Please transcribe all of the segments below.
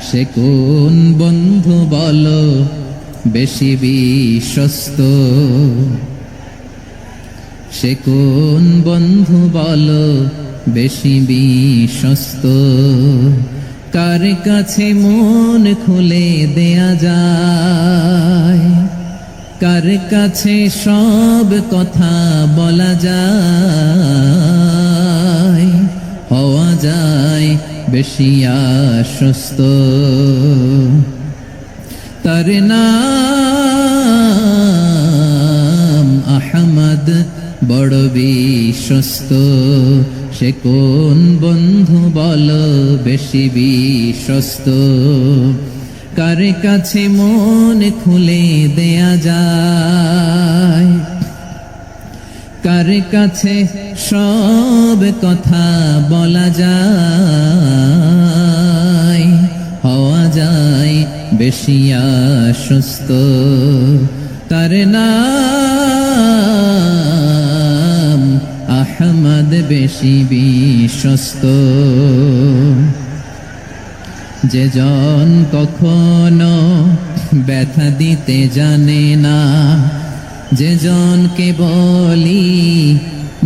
সে কোন বন্ধু বলো বেশি বিশ্বস্ত, সে কোন বন্ধু বলো বেশি বিশ্বস্ত, কার কাছে মন খুলে দেয়া যায়, কার কাছে সব কথা বলা যায়, হওয়া যায় বেশি আশ্বস্ত। তার নাম আহমদ বড় বিশ্বস্ত, সে কোন বন্ধু বলো বেশি বিশ্বস্ত, কার কাছে মন খুলে দেয়া যায়, কার কাছে সব কথা বলা যায়, হওয়া যায় বেশি আশ্বস্ত। তার নাম আহমদ বেশি বিশ্বস্ত। যে জন কখনো ব্যথা দিতে জানে না, যে জনকে বলি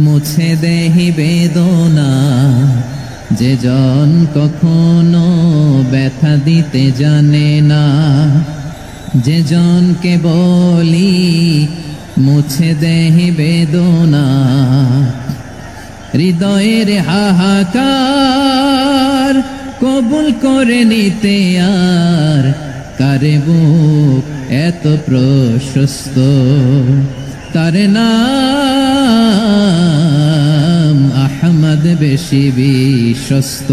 মুছে দেহি বেদনা, যে জন কখনো ব্যথা দিতে জানে না, যে জনকে বলি মুছে দেহি বেদনা, হৃদয়ের হাহাকার কবুল করে নিতে আর কারে বুক এত প্রশস্ত। তার নাম আহমদ বেশি বিশ্বস্ত।